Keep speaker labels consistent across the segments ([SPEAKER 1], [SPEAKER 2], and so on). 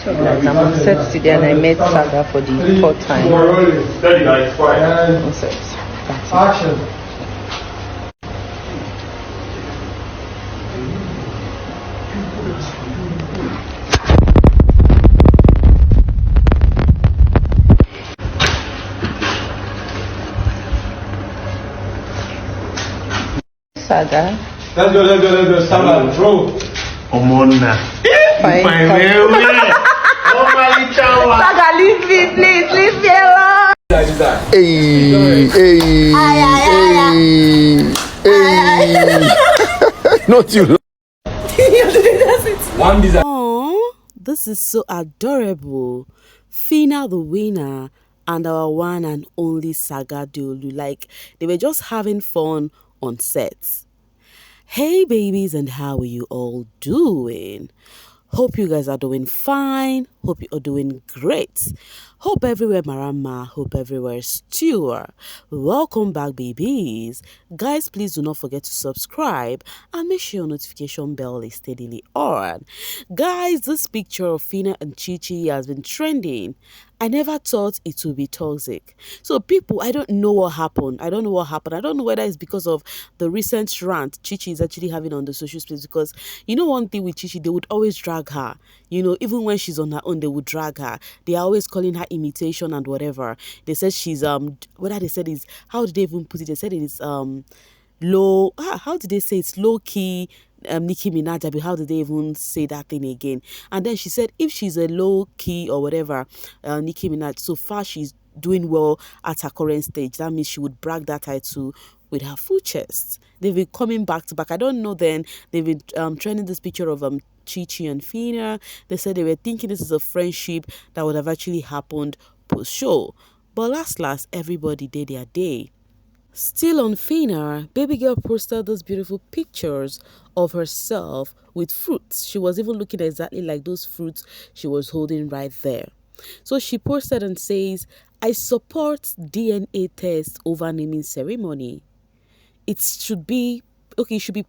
[SPEAKER 1] So guys, I'm on set today and I met Saga for the third time. On set. Action. Saga.
[SPEAKER 2] Let's go. Saga, throw.
[SPEAKER 3] Omona.
[SPEAKER 1] Fine. Saga, leave me, please. Leave me alone.
[SPEAKER 3] Hey. Not you.
[SPEAKER 2] One design.
[SPEAKER 4] Oh, this is so adorable. Phyna the winner and our one and only Saga Dolu. Like, they were just having fun on set. Hey babies, and how are you all doing? Hope you guys are doing fine. Hope you are doing great. Hope everywhere marama. Hope everywhere stew. Welcome back, babies. Guys, please do not forget to subscribe and make sure your notification bell is steadily on. Guys, this picture of Phyna and Chi has been trending. I never thought it would be toxic. So people, I don't know what happened. I don't know whether it's because of the recent rant Chi is actually having on the social space, because you know one thing with Chi, they would always drag her. You know, even when she's on her own, they would drag her. They are always calling her imitation and whatever. They said she's whether they said is, how did they even put it? They said it is low, how did they say it's low key Nicki Minaj, but how did they even say that thing again? And then she said if she's a low key or whatever Nicki Minaj, so far she's doing well at her current stage. That means she would brag that title with her full chest. They've been coming back to back. I don't know, then they've been trending this picture of Chi and Phyna. They said they were thinking this is a friendship that would have actually happened post show, but last everybody did their day. Still on Phyna, baby girl posted those beautiful pictures of herself with fruits. She was even looking exactly like those fruits she was holding right there. So she posted and says, I support DNA test over naming ceremony. It should be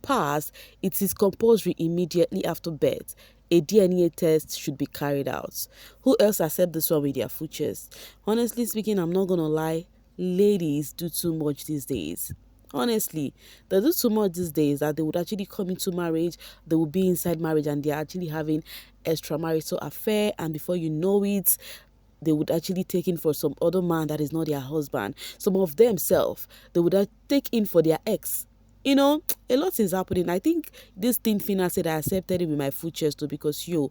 [SPEAKER 4] passed. It is compulsory immediately after birth. A DNA test should be carried out. Who else accept this one with their futures? Honestly speaking, I'm not gonna lie. Ladies do too much these days. Honestly, they do too much these days that they would actually come into marriage, they will be inside marriage and they're actually having extramarital affair, and before you know it, they would actually take in for some other man that is not their husband. Some of themselves, they would take in for their ex. You know, a lot is happening. I think this thing Phyna said, I accepted it with my full chest too, because a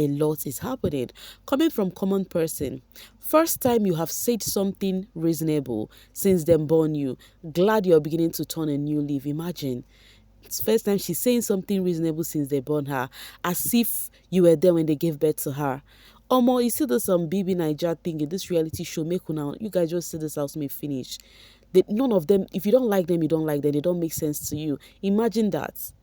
[SPEAKER 4] lot is happening. Coming from common person, first time you have said something reasonable since them born you. Glad you're beginning to turn a new leaf. Imagine. It's first time she's saying something reasonable since they born her, as if you were there when they gave birth to her. Omo, you see this bbnaija thing in this reality show, make una, you guys just see this house may finish. None of them, if you don't like them, you don't like them. They don't make sense to you. Imagine that.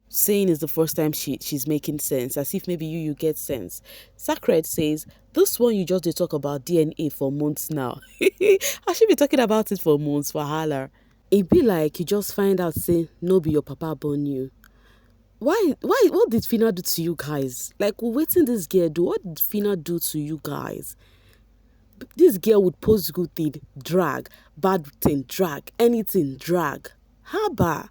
[SPEAKER 4] Saying is the first time she's making sense, as if maybe you get sense. Sacred says, this one you just did talk about DNA for months now. I should be talking about it for months, for holler. It be like you just find out, say, no be your papa born you. Why, what did Phyna do to you guys? Like, waiting this girl do, what did Phyna do to you guys? This girl would post good thing, drag, bad thing, drag, anything, drag. Haba.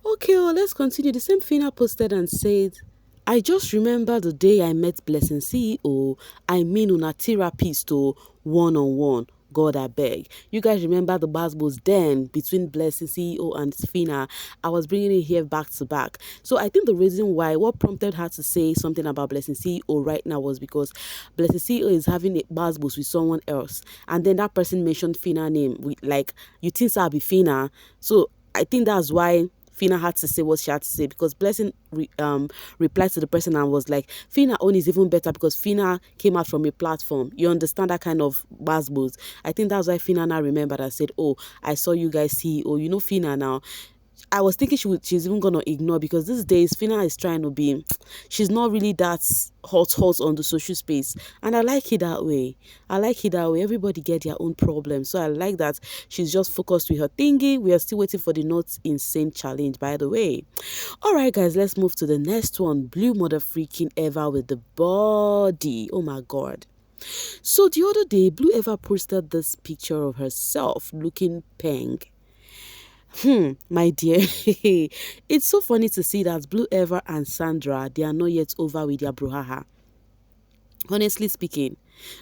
[SPEAKER 4] Okay, well, let's continue. The same Phyna posted and said, I just remember the day I met Blessing CEO. I mean, una therapist to one-on-one. God, I beg. You guys remember the basketballs then between Blessing CEO and Phyna? I was bringing it here back to back. So I think the reason why, what prompted her to say something about Blessing CEO right now was because Blessing CEO is having a basketballs with someone else. And then that person mentioned Phyna name. Like, you think I'll be Phyna? So I think that's why Phyna had to say what she had to say, because Blessing replied to the person and was like, Phyna own is even better because Phyna came out from a platform. You understand that kind of buzzwords. I think that's why Phyna now remembered and said, oh, I saw you guys CEO. You know Phyna now. I was thinking she's even gonna ignore, because these days Phyna is trying to be, she's not really that hot on the social space, and I like it that way. I like it that way. Everybody get their own problems, so I like that she's just focused with her thingy. We are still waiting for the not insane challenge, by the way. All right, guys, let's move to the next one. Blue mother freaking Eva with the body. Oh my god. So the other day, Blue Eva posted this picture of herself looking pink. My dear, it's so funny to see that Blue Eva and Sandra, they are not yet over with their brouhaha. Honestly speaking,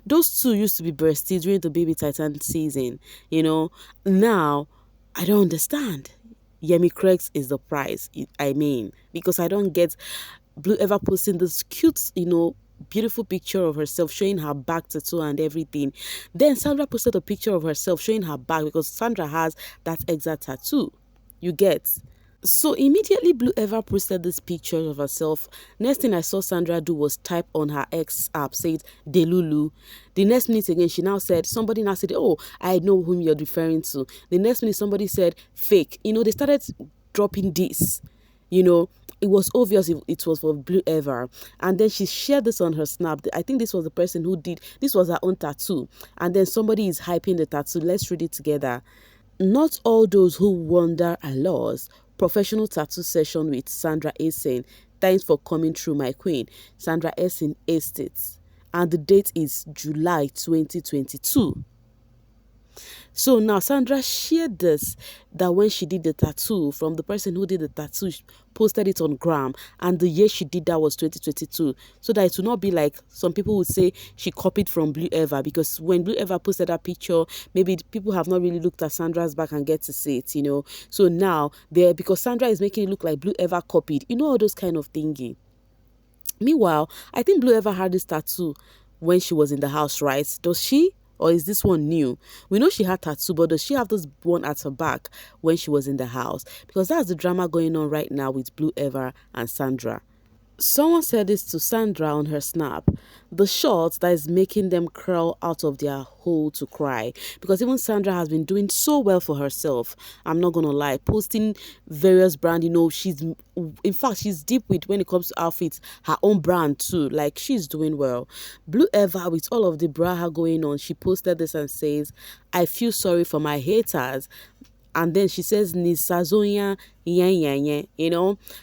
[SPEAKER 4] those two used to be besties during the Baby Titan season, you know. Now, I don't understand. Yemi Craig's is the prize, I mean, because I don't get Blue Eva posting this cute, beautiful picture of herself showing her back tattoo and everything. Then Sandra posted a picture of herself showing her back, because Sandra has that exact tattoo. You get? So immediately Blue Eva posted this picture of herself. Next thing I saw Sandra do was type on her ex app, said Delulu. The next minute again, she now said, somebody now said, oh, I know whom you're referring to. The next minute somebody said fake. They started dropping this. It was obvious it was for Blue Eva. And then she shared this on her snap. I think this was the person who did, this was her own tattoo. And then somebody is hyping the tattoo. Let's read it together. Not all those who wander are lost. Professional tattoo session with Sandra Essen. Thanks for coming through, my queen. Sandra Essen Estate. And the date is July 2022. So now Sandra shared this, that when she did the tattoo, from the person who did the tattoo, she posted it on Gram, and the year she did that was 2022. So that it will not be like some people would say she copied from Blue Eva, because when Blue Eva posted that picture, maybe people have not really looked at Sandra's back and get to see it, So now because Sandra is making it look like Blue Eva copied, all those kind of thingy. Meanwhile, I think Blue Eva had this tattoo when she was in the house, right? Does she? Or is this one new? We know she had tattoo, but does she have this one at her back when she was in the house? Because that's the drama going on right now with Blue Eva and Sandra. Someone said this to Sandra on her snap. The shot that is making them crawl out of their hole to cry. Because even Sandra has been doing so well for herself. I'm not going to lie. Posting various brands, in fact, she's deep with, when it comes to outfits, her own brand too. Like, she's doing well. Blue Eva, with all of the braha going on, she posted this and says, I feel sorry for my haters. And then she says, Nisazonya,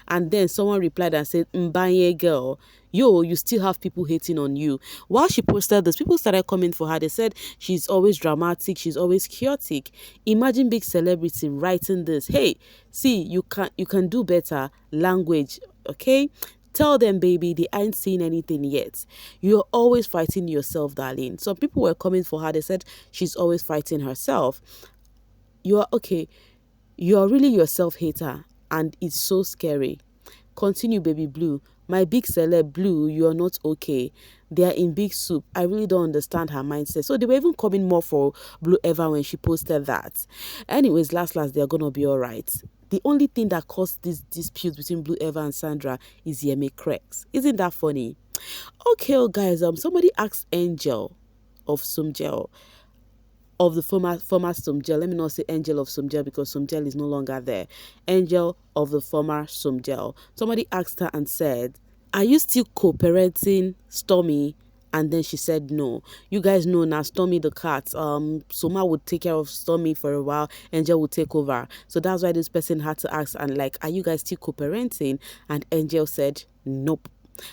[SPEAKER 4] and then someone replied and said, Mbanye girl, you still have people hating on you. While she posted this, people started coming for her. They said she's always dramatic, she's always chaotic. Imagine big celebrity writing this. Hey, see, you can do better. Language, okay? Tell them, baby, they ain't seen anything yet. You're always fighting yourself, darling. Some people were coming for her. They said she's always fighting herself. You're really your self-hater, and it's so scary. Continue, baby Blue. My big celeb Blue, you're not okay. They are in big soup. I really don't understand her mindset. So they were even coming more for Blue Eva when she posted that. Anyways, last, they're gonna be all right. The only thing that caused this dispute between Blue Eva and Sandra is Yemi Craig's. Isn't that funny? Okay, guys, somebody asked Angel of Sumgel, of the former Sumgel. Let me not say Angel of Sumgel, because Sumgel is no longer there. Angel of the former Sumgel. Somebody asked her and said, are you still co-parenting Stormi? And then she said no. You guys know now, Stormi the cat, Soma would take care of Stormi for a while, Angel would take over. So that's why this person had to ask, and like, are you guys still co-parenting? And Angel said nope.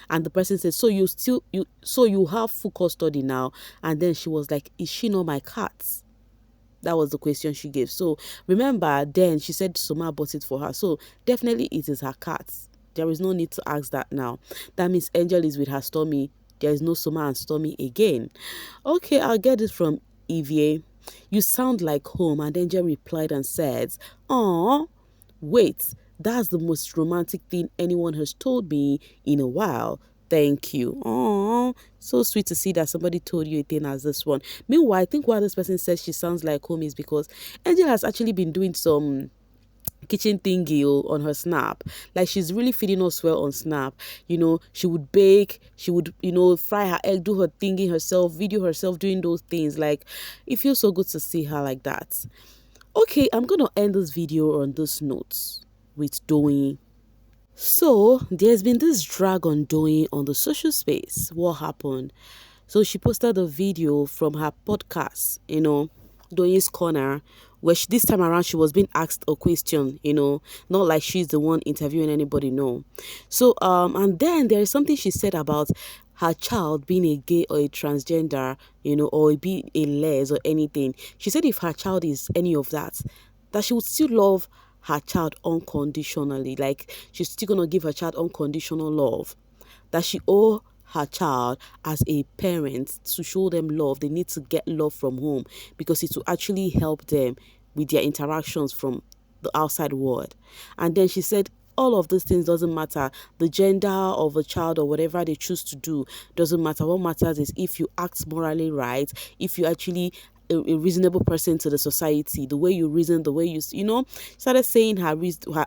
[SPEAKER 4] And the person said, so you have full custody now? And then she was like, is she not my cat? That was the question she gave. So remember, then she said Soma bought it for her. So definitely it is her cat. There is no need to ask that now. That means Angel is with her Stormi. There is no Soma and Stormi again. Okay, I'll get it from Evie. You sound like home. And Angel replied and said, "Aw, wait, that's the most romantic thing anyone has told me in a while. Thank you." Oh, so sweet to see that somebody told you a thing as this one. Meanwhile, I think why this person says she sounds like home is because Angel has actually been doing some kitchen thingy on her snap. Like, she's really feeding us well on snap. She would bake, she would fry her egg, do her thingy herself, video herself doing those things. Like, it feels so good to see her like that. Okay, I'm gonna end this video on this note. with Doyin. So there's been this drag on Doyin on the social space. What happened? So she posted a video from her podcast, Doyin's Corner, where this time around she was being asked a question, not like she's the one interviewing anybody, no. So and then there is something she said about her child being a gay or a transgender, or be a les or anything. She said if her child is any of that, that she would still love her child unconditionally. Like she's still gonna give her child unconditional love. That she owe her child as a parent to show them love. They need to get love from home because it will actually help them with their interactions from the outside world. And then she said all of these things doesn't matter. The gender of a child or whatever they choose to do doesn't matter. What matters is if you act morally right, if you actually a reasonable person to the society, the way you reason, the way you started saying her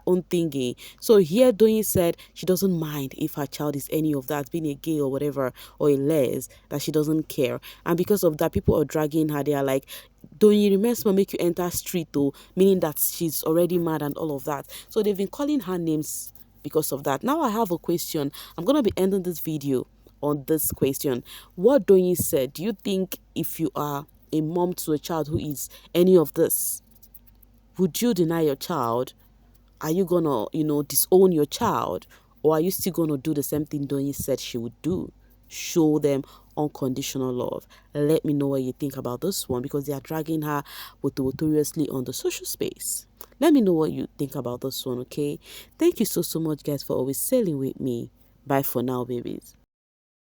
[SPEAKER 4] own thingy. So here Doyin said she doesn't mind if her child is any of that, being a gay or whatever, or a les, that she doesn't care. And because of that, people are dragging her. They are like, Doyin, remains will make you enter street though, meaning that she's already mad and all of that. So they've been calling her names because of that. Now I have a question. I'm gonna be ending this video on this question. What Doyin said, do you think if you are a mom to a child who is any of this, would you deny your child? Are you gonna, disown your child? Or are you still gonna do the same thing Doyin said she would do? Show them unconditional love. Let me know what you think about this one, because they are dragging her notoriously on the social space. Let me know what you think about this one, okay? Thank you so much, guys, for always sailing with me. Bye for now, babies.